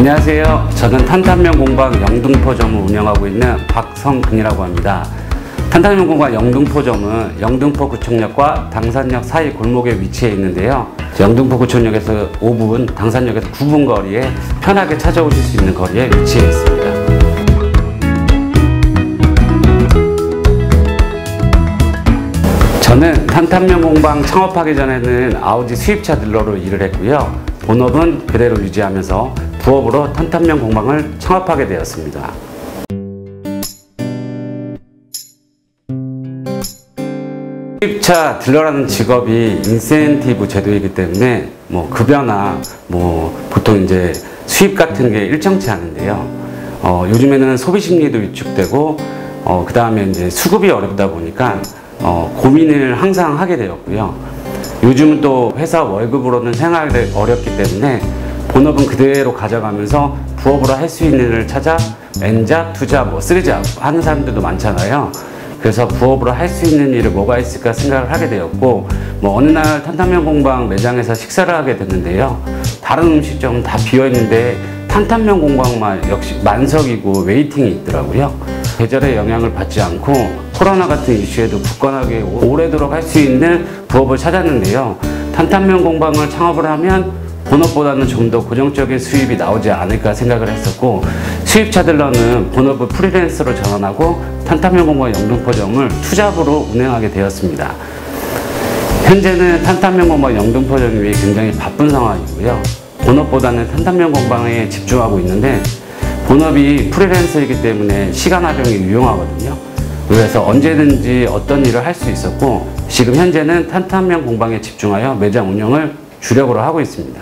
안녕하세요. 저는 탄탄면 공방 영등포점을 운영하고 있는 박성근이라고 합니다. 탄탄면 공방 영등포점은 영등포 구청역과 당산역 사이 골목에 위치해 있는데요. 영등포 구청역에서 5분, 당산역에서 9분 거리에 편하게 찾아오실 수 있는 거리에 위치해 있습니다. 저는 탄탄면 공방 창업하기 전에는 아우디 수입차 딜러로 일을 했고요. 본업은 그대로 유지하면서 부업으로 탄탄면 공방을 창업하게 되었습니다. 수입차 딜러라는 직업이 인센티브 제도이기 때문에 급여나 보통 이제 수입 같은 게 일정치 않은데요. 요즘에는 소비 심리도 위축되고 그 다음에 이제 수급이 어렵다 보니까 고민을 항상 하게 되었고요. 요즘은 또 회사 월급으로는 생활이 어렵기 때문에 본업은 그대로 가져가면서 부업으로 할 수 있는 일을 찾아 N잡, 2잡, 3잡 하는 사람들도 많잖아요. 그래서 부업으로 할 수 있는 일이 뭐가 있을까 생각을 하게 되었고, 어느 날 탄탄면 공방 매장에서 식사를 하게 됐는데요. 다른 음식점은 다 비어있는데 탄탄면 공방만 역시 만석이고 웨이팅이 있더라고요. 계절의 영향을 받지 않고 코로나 같은 이슈에도 굳건하게 오래도록 할 수 있는 부업을 찾았는데요. 탄탄면 공방을 창업을 하면 본업보다는 좀 더 고정적인 수입이 나오지 않을까 생각을 했었고, 수입차 딜러는 본업을 프리랜서로 전환하고 탄탄면 공방 영등포점을 투잡으로 운행하게 되었습니다. 현재는 탄탄면 공방 영등포점이 굉장히 바쁜 상황이고요. 본업보다는 탄탄면 공방에 집중하고 있는데, 본업이 프리랜서이기 때문에 시간 활용이 유용하거든요. 그래서 언제든지 어떤 일을 할 수 있었고, 지금 현재는 탄탄면 공방에 집중하여 매장 운영을 주력으로 하고 있습니다.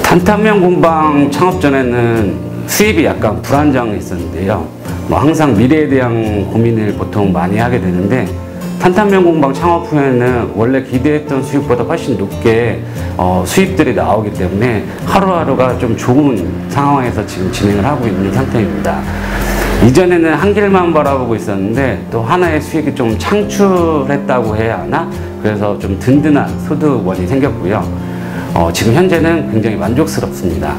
탄탄면 공방 창업 전에는 수입이 약간 불안정했었는데요. 항상 미래에 대한 고민을 보통 많이 하게 되는데, 탄탄면 공방 창업 후에는 원래 기대했던 수입보다 훨씬 높게 수입들이 나오기 때문에 하루하루가 좀 좋은 상황에서 지금 진행을 하고 있는 상태입니다. 이전에는 한 길만 바라보고 있었는데 또 하나의 수익이 좀 창출했다고 해야 하나? 그래서 좀 든든한 소득원이 생겼고요. 지금 현재는 굉장히 만족스럽습니다.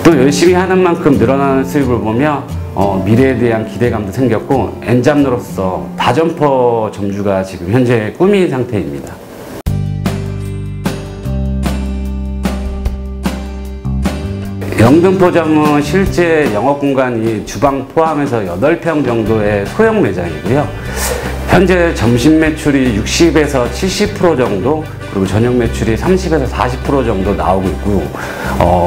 또 열심히 하는 만큼 늘어나는 수입을 보며 미래에 대한 기대감도 생겼고, N잡로서 다점포 점주가 지금 현재 꿈인 상태입니다. 영등포점은 실제 영업 공간이 주방 포함해서 8평 정도의 소형 매장이고요. 현재 점심 매출이 60에서 70% 정도, 그리고 저녁 매출이 30에서 40% 정도 나오고 있고,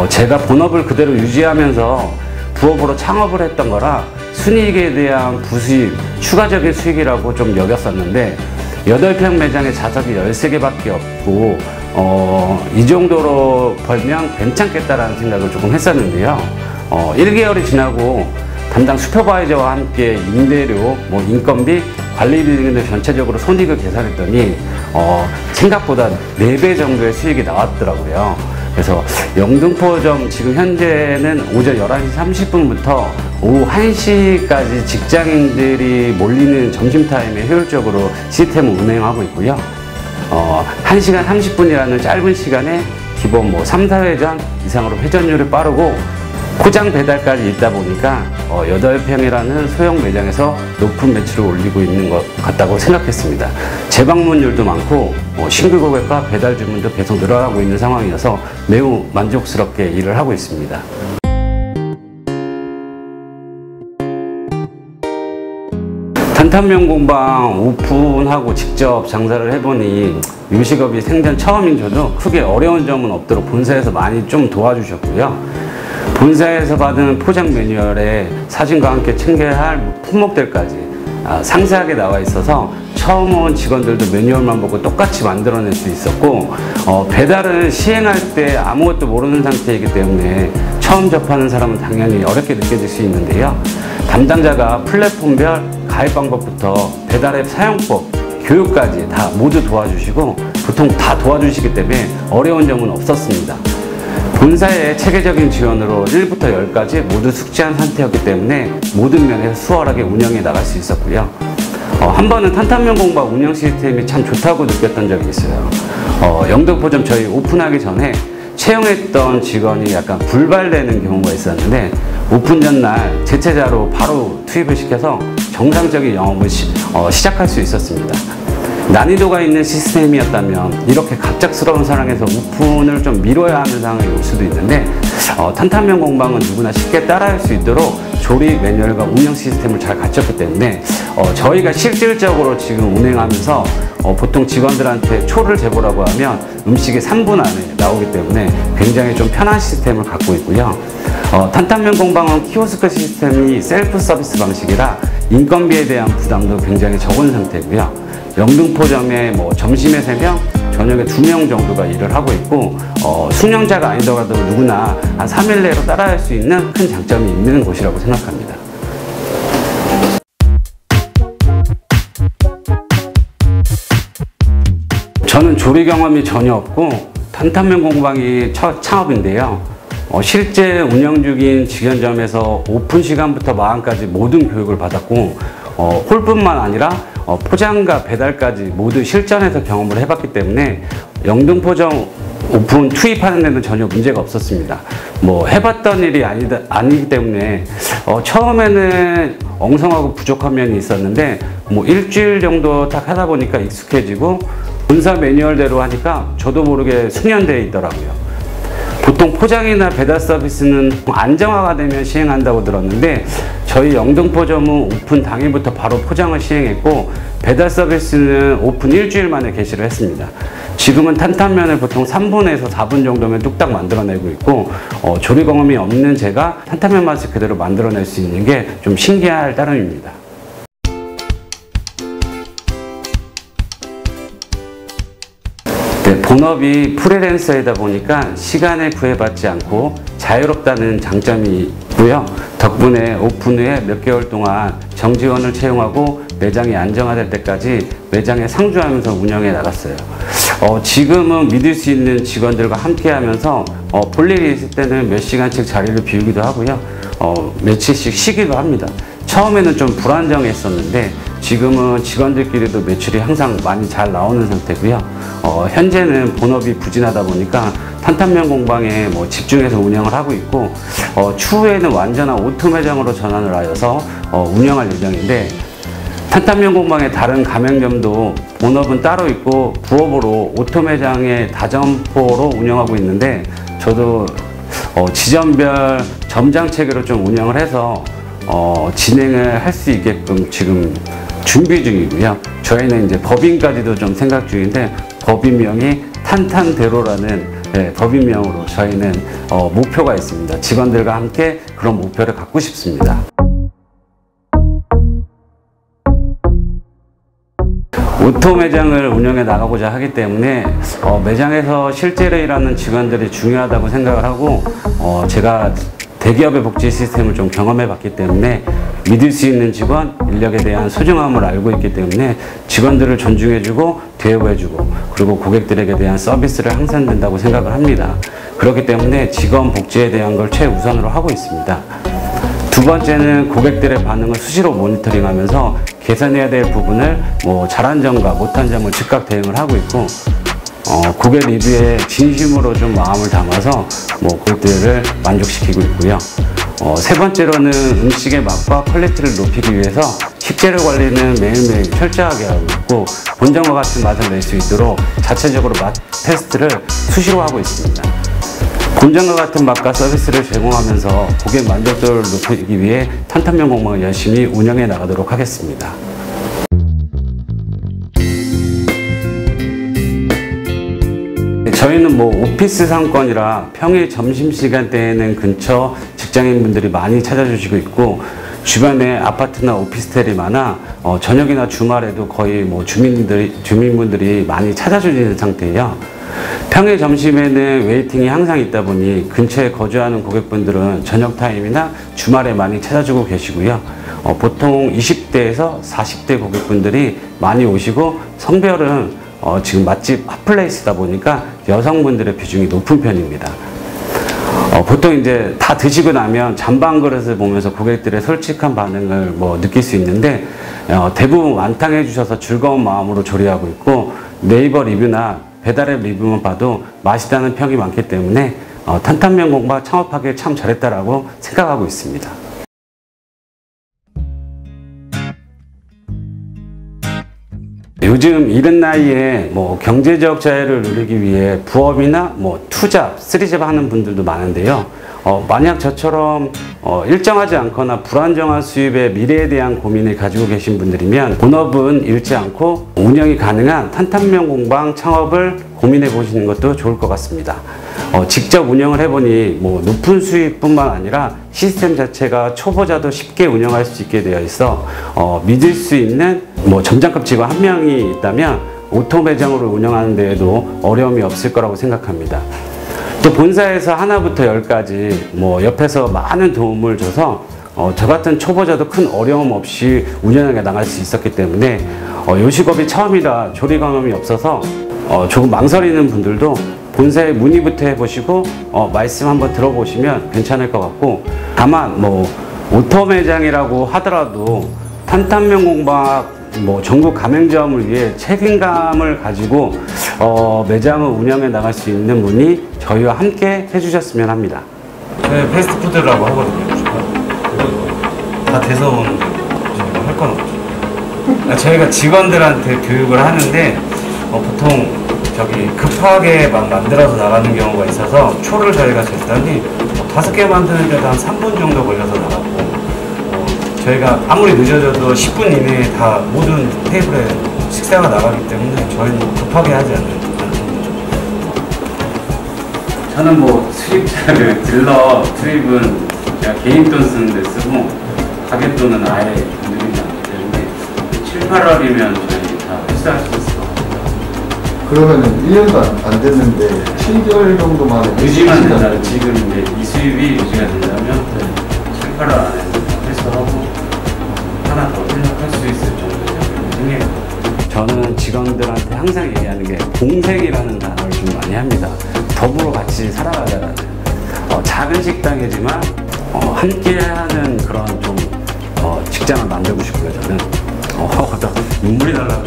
제가 본업을 그대로 유지하면서 부업으로 창업을 했던 거라 순이익에 대한 부수입, 추가적인 수익이라고 좀 여겼었는데, 8평 매장에 좌석이 13개밖에 없고 이 정도로 벌면 괜찮겠다라는 생각을 조금 했었는데요. 1개월이 지나고 담당 슈퍼바이저와 함께 임대료, 인건비, 관리비 등을 전체적으로 손익을 계산했더니 생각보다 4배 정도의 수익이 나왔더라고요. 그래서 영등포점 지금 현재는 오전 11시 30분부터 오후 1시까지 직장인들이 몰리는 점심타임에 효율적으로 시스템을 운행하고 있고요. 1시간 30분이라는 짧은 시간에 기본 3, 4회전 이상으로 회전율이 빠르고 포장 배달까지 있다 보니까 8평이라는 소형 매장에서 높은 매출을 올리고 있는 것 같다고 생각했습니다. 재방문율도 많고 신규 고객과 배달 주문도 계속 늘어나고 있는 상황이어서 매우 만족스럽게 일을 하고 있습니다. 탄탄면 공방 오픈하고 직접 장사를 해보니 요식업이 생전 처음인 저도 크게 어려운 점은 없도록 본사에서 많이 좀 도와주셨고요. 본사에서 받은 포장 매뉴얼에 사진과 함께 챙겨야 할 품목들까지 상세하게 나와 있어서 처음 온 직원들도 매뉴얼만 보고 똑같이 만들어낼 수 있었고, 배달은 시행할 때 아무것도 모르는 상태이기 때문에 처음 접하는 사람은 당연히 어렵게 느껴질 수 있는데요. 담당자가 플랫폼별 가입 방법부터 배달앱 사용법, 교육까지 다 모두 도와주시고 보통 다 도와주시기 때문에 어려운 점은 없었습니다. 본사의 체계적인 지원으로 1부터 10까지 모두 숙지한 상태였기 때문에 모든 면에서 수월하게 운영해 나갈 수 있었고요. 한 번은 탄탄면 공방 운영 시스템이 참 좋다고 느꼈던 적이 있어요. 영등포점 저희 오픈하기 전에 채용했던 직원이 약간 불발되는 경우가 있었는데 오픈 전날 제체자로 바로 투입을 시켜서 정상적인 영업을 시작할 수 있었습니다. 난이도가 있는 시스템이었다면 이렇게 갑작스러운 상황에서 오픈을 좀 미뤄야 하는 상황이 올 수도 있는데 탄탄면 공방은 누구나 쉽게 따라할 수 있도록 조립 매뉴얼과 운영 시스템을 잘 갖췄기 때문에 저희가 실질적으로 지금 운행하면서 보통 직원들한테 초를 재보라고 하면 음식이 3분 안에 나오기 때문에 굉장히 좀 편한 시스템을 갖고 있고요. 탄탄면 공방은 키오스크 시스템이 셀프 서비스 방식이라 인건비에 대한 부담도 굉장히 적은 상태고요. 영등포점에 점심에 3명, 저녁에 2명 정도가 일을 하고 있고 숙련자가 아니더라도 누구나 한 3일 내로 따라할 수 있는 큰 장점이 있는 곳이라고 생각합니다. 저는 조리 경험이 전혀 없고 탄탄면 공방이 첫 창업인데요. 실제 운영 중인 직영점에서 오픈 시간부터 마감까지 모든 교육을 받았고 홀뿐만 아니라 포장과 배달까지 모두 실전에서 경험을 해봤기 때문에 영등포점 오픈 투입하는 데는 전혀 문제가 없었습니다. 해봤던 일이 아니기 때문에 처음에는 엉성하고 부족한 면이 있었는데 일주일 정도 딱 하다 보니까 익숙해지고 본사 매뉴얼대로 하니까 저도 모르게 숙련되어 있더라고요. 보통 포장이나 배달 서비스는 안정화가 되면 시행한다고 들었는데 저희 영등포점은 오픈 당일부터 바로 포장을 시행했고 배달 서비스는 오픈 일주일 만에 개시를 했습니다. 지금은 탄탄면을 보통 3분에서 4분 정도면 뚝딱 만들어내고 있고 조리 경험이 없는 제가 탄탄면 맛을 그대로 만들어낼 수 있는 게 좀 신기할 따름입니다. 본업이 프리랜서이다 보니까 시간에 구애받지 않고 자유롭다는 장점이 있고요. 덕분에 오픈 후에 몇 개월 동안 정직원을 채용하고 매장이 안정화될 때까지 매장에 상주하면서 운영해 나갔어요. 지금은 믿을 수 있는 직원들과 함께 하면서 볼 일이 있을 때는 몇 시간씩 자리를 비우기도 하고요. 며칠씩 쉬기도 합니다. 처음에는 좀 불안정했었는데 지금은 직원들끼리도 매출이 항상 많이 잘 나오는 상태고요. 현재는 본업이 부진하다 보니까 탄탄면 공방에 집중해서 운영을 하고 있고 추후에는 완전한 오토 매장으로 전환을 하여서 운영할 예정인데 탄탄면 공방의 다른 가맹점도 본업은 따로 있고 부업으로 오토 매장의 다점포로 운영하고 있는데 저도 지점별 점장 체계로 좀 운영을 해서 진행을 할 수 있게끔 지금 준비 중이고요. 저희는 이제 법인까지도 좀 생각 중인데 법인명이 탄탄대로라는 법인명으로 저희는 목표가 있습니다. 직원들과 함께 그런 목표를 갖고 싶습니다. 오토 매장을 운영해 나가고자 하기 때문에 매장에서 실제로 일하는 직원들이 중요하다고 생각을 하고 제가 대기업의 복지 시스템을 좀 경험해 봤기 때문에 믿을 수 있는 직원, 인력에 대한 소중함을 알고 있기 때문에 직원들을 존중해주고 대우해주고 그리고 고객들에게 대한 서비스를 향상된다고 생각을 합니다. 그렇기 때문에 직원 복지에 대한 걸 최우선으로 하고 있습니다. 두 번째는 고객들의 반응을 수시로 모니터링하면서 개선해야 될 부분을 잘한 점과 못한 점을 즉각 대응을 하고 있고 고객 리뷰에 진심으로 좀 마음을 담아서 고객들을 만족시키고 있고요. 세 번째로는 음식의 맛과 퀄리티를 높이기 위해서 식재료 관리는 매일매일 철저하게 하고 있고 본점과 같은 맛을 낼 수 있도록 자체적으로 맛 테스트를 수시로 하고 있습니다. 본점과 같은 맛과 서비스를 제공하면서 고객 만족도를 높이기 위해 탄탄면 공방을 열심히 운영해 나가도록 하겠습니다. 저희는 오피스 상권이라 평일 점심시간대에는 근처 직장인분들이 많이 찾아주시고 있고 주변에 아파트나 오피스텔이 많아 저녁이나 주말에도 거의 주민분들이 많이 찾아주시는 상태예요. 평일 점심에는 웨이팅이 항상 있다 보니 근처에 거주하는 고객분들은 저녁 타임이나 주말에 많이 찾아주고 계시고요. 보통 20대에서 40대 고객분들이 많이 오시고 성별은 지금 맛집 핫플레이스다 보니까 여성분들의 비중이 높은 편입니다. 보통 이제 다 드시고 나면 잔반 그릇을 보면서 고객들의 솔직한 반응을 느낄 수 있는데 대부분 완탕해 주셔서 즐거운 마음으로 조리하고 있고, 네이버 리뷰나 배달앱 리뷰만 봐도 맛있다는 평이 많기 때문에 탄탄면 공방 창업하기에 참 잘했다라고 생각하고 있습니다. 요즘 이른 나이에 경제적 자유를 누리기 위해 부업이나 투잡, 쓰리잡 하는 분들도 많은데요. 만약 저처럼 일정하지 않거나 불안정한 수입의 미래에 대한 고민을 가지고 계신 분들이면 본업은 잃지 않고 운영이 가능한 탄탄면 공방 창업을 고민해 보시는 것도 좋을 것 같습니다. 직접 운영을 해보니 높은 수입뿐만 아니라 시스템 자체가 초보자도 쉽게 운영할 수 있게 되어 있어 믿을 수 있는 점장급 직원 한 명이 있다면 오토 매장으로 운영하는 데에도 어려움이 없을 거라고 생각합니다. 또 본사에서 하나부터 열까지 옆에서 많은 도움을 줘서 저 같은 초보자도 큰 어려움 없이 운영해 나갈 수 있었기 때문에 요식업이 처음이라 조리 경험이 없어서 조금 망설이는 분들도 본사에 문의부터 해보시고 말씀 한번 들어보시면 괜찮을 것 같고, 다만 오토 매장이라고 하더라도 탄탄면 공방 전국 가맹점을 위해 책임감을 가지고 매장을 운영해 나갈 수 있는 분이 저희와 함께 해주셨으면 합니다. 저희 패스트푸드라고 하거든요. 다 돼서 오는데 할 건 없죠. 저희가 직원들한테 교육을 하는데 보통 급하게 막 만들어서 나가는 경우가 있어서 초를 저희가 쟀더니 5개 만드는데도 한 3분 정도 걸려서 나갔고, 저희가 아무리 늦어져도 10분 이내에 다 모든 테이블에 식사가 나가기 때문에 저희는 급하게 하지 않는 거죠. 저는 수입자를 딜러 수입은 제가 개인 돈 쓰는 데 쓰고 가게 돈은 아예 건드리지 않기 때문에 7, 8월이면 저희 다 회수할 수 있을 것 같아요. 그러면은 1년도 안 됐는데 7개월 정도만 유지만 된다면, 지금 이제 이 수입이 유지가 된다면 7, 8월 안에 회수하고 하나 더 생각할 수 있을 정도의 생각이. 저는 직원들한테 항상 얘기하는 게 동생이라는 단어를 좀 많이 합니다. 더불어 같이 살아가자라는. 작은 식당이지만 함께하는 그런 좀 직장을 만들고 싶고요. 저는 눈물이 날라고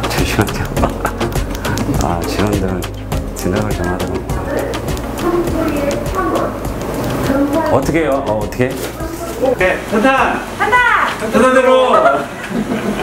잠시만요. 직원들은 생각을 좀 하다 보니까 어떻게 해요? 어떻게? 네, 탄탄! 탄탄대로!